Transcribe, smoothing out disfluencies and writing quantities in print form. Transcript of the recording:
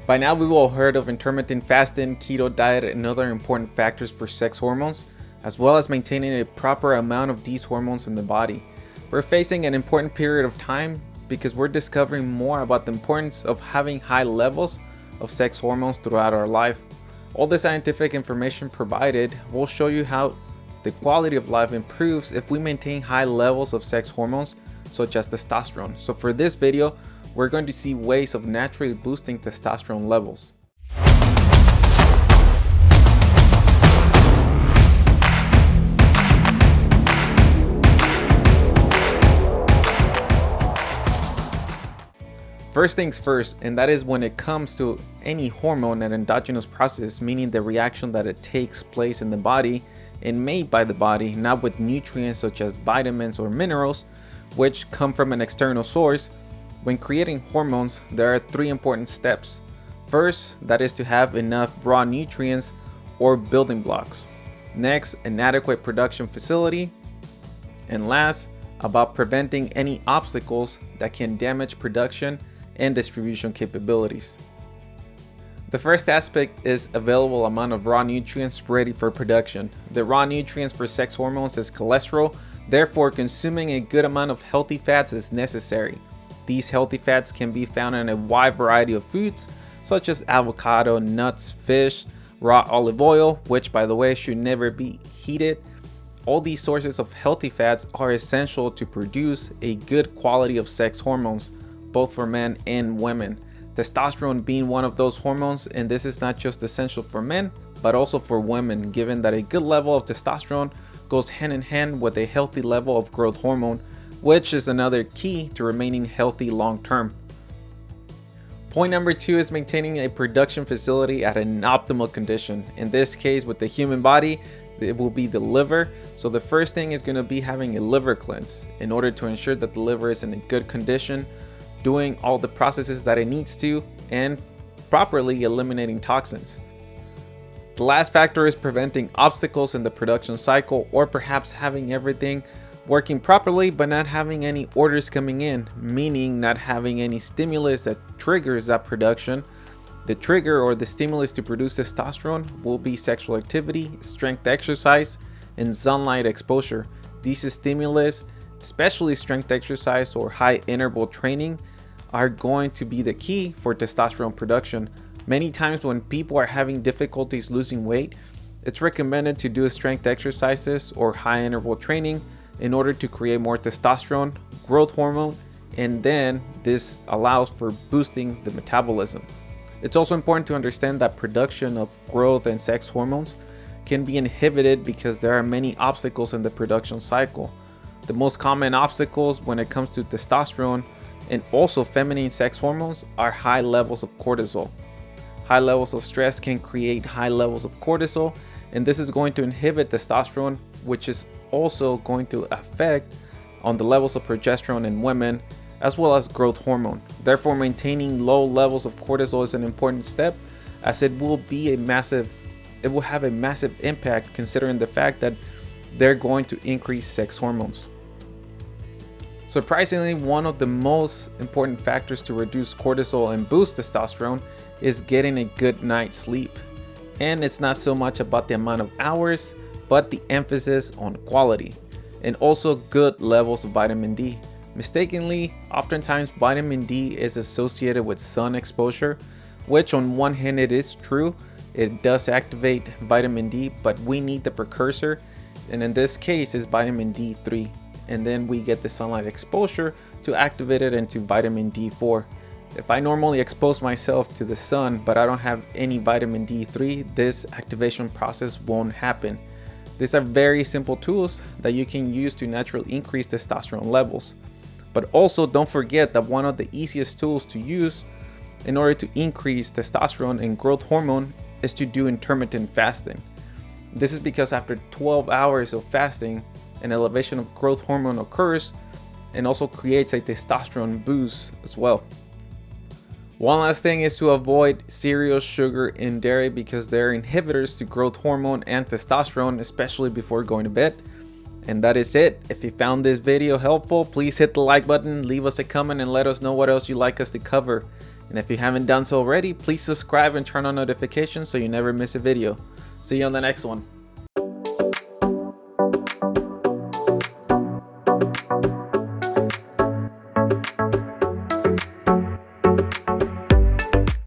By now we've all heard of intermittent fasting, keto diet, and other important factors for sex hormones, as well as maintaining a proper amount of these hormones in the body. We're facing an important period of time because we're discovering more about the importance of having high levels of sex hormones throughout our life. All the scientific information provided will show you how the quality of life improves if we maintain high levels of sex hormones such as testosterone. So for this video, we're going to see ways of naturally boosting testosterone levels. First things first, and that is when it comes to any hormone and endogenous process, meaning the reaction that it takes place in the body and made by the body, not with nutrients such as vitamins or minerals, which come from an external source. When creating hormones, there are three important steps. First, that is to have enough raw nutrients or building blocks. Next, an adequate production facility. And last, about preventing any obstacles that can damage production and distribution capabilities. The first aspect is available amount of raw nutrients ready for production. The raw nutrients for sex hormones is cholesterol, therefore consuming a good amount of healthy fats is necessary. These healthy fats can be found in a wide variety of foods such as avocado, nuts, fish, raw olive oil, which by the way should never be heated. All these sources of healthy fats are essential to produce a good quality of sex hormones, both for men and women. Testosterone being one of those hormones, and this is not just essential for men, but also for women, given that a good level of testosterone goes hand in hand with a healthy level of growth hormone, which is another key to remaining healthy long term. Point number two is maintaining a production facility at an optimal condition. In this case, with the human body, it will be the liver. So the first thing is going to be having a liver cleanse in order to ensure that the liver is in a good condition, doing all the processes that it needs to, and properly eliminating toxins. The last factor is preventing obstacles in the production cycle, or perhaps having everything working properly but not having any orders coming in, meaning not having any stimulus that triggers that production. The trigger or the stimulus to produce testosterone will be sexual activity, strength exercise, and sunlight exposure. These stimulus, especially strength exercise or high interval training, are going to be the key for testosterone production. Many times when people are having difficulties losing weight, it's recommended to do strength exercises or high interval training in order to create more testosterone, growth hormone, and then this allows for boosting the metabolism. It's also important to understand that production of growth and sex hormones can be inhibited because there are many obstacles in the production cycle. The most common obstacles when it comes to testosterone and also feminine sex hormones are high levels of cortisol. High levels of stress can create high levels of cortisol, and this is going to inhibit testosterone, which is also going to affect on the levels of progesterone in women, as well as growth hormone. Therefore, maintaining low levels of cortisol is an important step, as it will have a massive impact considering the fact that they're going to increase sex hormones. Surprisingly, one of the most important factors to reduce cortisol and boost testosterone is getting a good night's sleep. And it's not so much about the amount of hours, but the emphasis on quality, and also good levels of vitamin D. Mistakenly, oftentimes vitamin D is associated with sun exposure, which on one hand it is true, it does activate vitamin D, but we need the precursor, and in this case is vitamin D3, and then we get the sunlight exposure to activate it into vitamin D4. If I normally expose myself to the sun but I don't have any vitamin D3, this activation process won't happen. These are very simple tools that you can use to naturally increase testosterone levels. But also don't forget that one of the easiest tools to use in order to increase testosterone and growth hormone is to do intermittent fasting. This is because after 12 hours of fasting, an elevation of growth hormone occurs and also creates a testosterone boost as well. One last thing is to avoid cereal, sugar, and dairy because they're inhibitors to growth hormone and testosterone, especially before going to bed. And that is it. If you found this video helpful, please hit the like button, leave us a comment, and let us know what else you'd like us to cover. And if you haven't done so already, please subscribe and turn on notifications so you never miss a video. See you on the next one.